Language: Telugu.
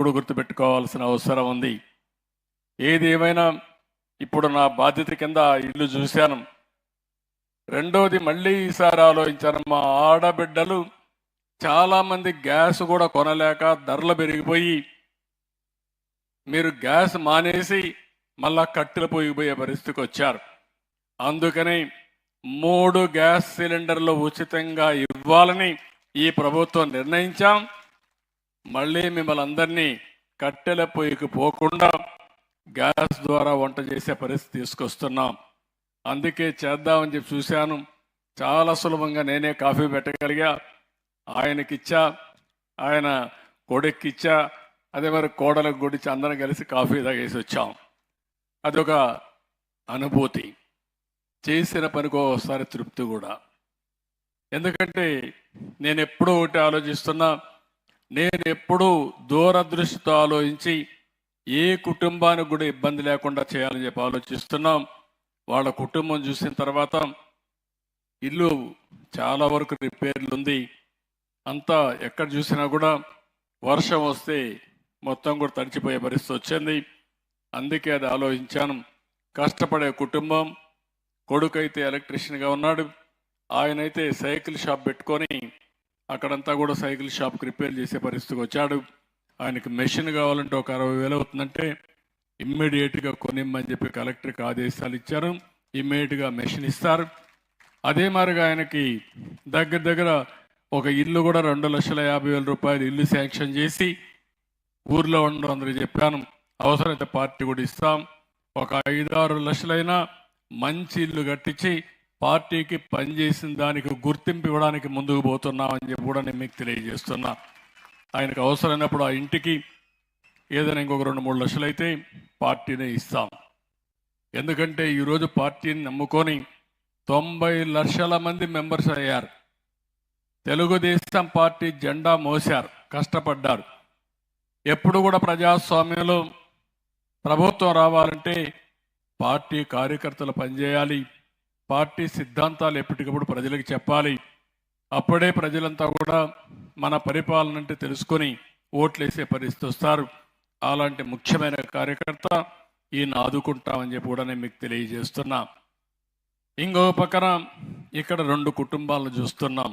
ఇప్పుడు గుర్తుపెట్టుకోవాల్సిన అవసరం ఉంది. ఏది ఏమైనా ఇప్పుడు నా బాధ్యత కింద ఇల్లు చూశాను. రెండోది మళ్ళీ ఈసారి ఆలోచించాను. మా ఆడబిడ్డలు చాలామంది గ్యాస్ కూడా కొనలేక ధరలు పెరిగిపోయి మీరు గ్యాస్ మానేసి మళ్ళా కట్టెలు పోయిపోయే పరిస్థితికి వచ్చారు. అందుకని 3 గ్యాస్ సిలిండర్లు ఉచితంగా ఇవ్వాలని ఈ ప్రభుత్వం నిర్ణయించాం. మళ్ళీ మిమ్మల్ని అందరినీ కట్టెల పొయ్యికి పోకుండా గ్యాస్ ద్వారా వంట చేసే పరిస్థితి తీసుకొస్తున్నాం. అందుకే చేద్దామని చెప్పి చూశాను. చాలా సులభంగా నేనే కాఫీ పెట్టగలిగా, ఆయనకిచ్చా, ఆయన కొడుక్కిచ్చా, అదే మరి కోడలకు గుడిచి అందరం కలిసి కాఫీ తాగేసి వచ్చాం. అదొక అనుభూతి. చేసిన పనికి ఒకసారి తృప్తి కూడా. ఎందుకంటే నేను ఎప్పుడూ ఒకటి ఆలోచిస్తున్నా, నేను ఎప్పుడూ దూరదృష్టితో ఆలోచించి ఏ కుటుంబానికి కూడా ఇబ్బంది లేకుండా చేయాలని చెప్పి ఆలోచిస్తున్నాం. వాళ్ళ కుటుంబం చూసిన తర్వాత ఇల్లు చాలా వరకు రిపేర్లు ఉంది. అంతా ఎక్కడ చూసినా కూడా వర్షం వస్తే మొత్తం కూడా తడిచిపోయే పరిస్థితి వచ్చింది. అందుకే అది ఆలోచించాను. కష్టపడే కుటుంబం, కొడుకైతే ఎలక్ట్రీషియన్గా ఉన్నాడు, ఆయనైతే సైకిల్ షాప్ పెట్టుకొని అక్కడంతా కూడా సైకిల్ షాప్కి రిపేర్ చేసే పరిస్థితికి వచ్చాడు. ఆయనకి మెషిన్ కావాలంటే ఒక 60,000 అవుతుందంటే ఇమ్మీడియట్గా కొనిమ్మని చెప్పి కలెక్టర్కి ఆదేశాలు ఇచ్చారు. ఇమ్మీడియట్గా మెషిన్ ఇస్తారు. అదే మాదిరిగా ఆయనకి దగ్గర దగ్గర ఒక ఇల్లు కూడా 2,50,000 రూపాయలు ఇల్లు శాంక్షన్ చేసి ఊర్లో ఉండడం అందరూ చెప్పాను. అవసరమైతే పార్టీ కూడా ఇస్తాం. ఒక 5-6 లక్షలైనా మంచి ఇల్లు కట్టించి పార్టీకి పనిచేసిన దానికి గుర్తింపు ఇవ్వడానికి ముందుకు పోతున్నామని చెప్పి కూడా నేను మీకు తెలియజేస్తున్నా. ఆయనకు అవసరమైనప్పుడు ఆ ఇంటికి ఏదైనా ఇంకొక 2-3 లక్షలు అయితే పార్టీనే ఇస్తాం. ఎందుకంటే ఈరోజు పార్టీని నమ్ముకొని 90 లక్షల మంది మెంబర్స్ అయ్యారు. తెలుగుదేశం పార్టీ జెండా మోశారు, కష్టపడ్డారు. ఎప్పుడు కూడా ప్రజాస్వామ్యంలో ప్రభుత్వం రావాలంటే పార్టీ కార్యకర్తలు పనిచేయాలి, పార్టీ సిద్ధాంతాలు ఎప్పటికప్పుడు ప్రజలకు చెప్పాలి. అప్పుడే ప్రజలంతా కూడా మన పరిపాలన అంటే తెలుసుకొని ఓట్లేసే పరిస్థితి వస్తారు. అలాంటి ముఖ్యమైన కార్యకర్త ఈయన ఆదుకుంటామని చెప్పి కూడా నేను మీకు తెలియజేస్తున్నా. ఇంకో పక్కన ఇక్కడ 2 కుటుంబాలను చూస్తున్నాం.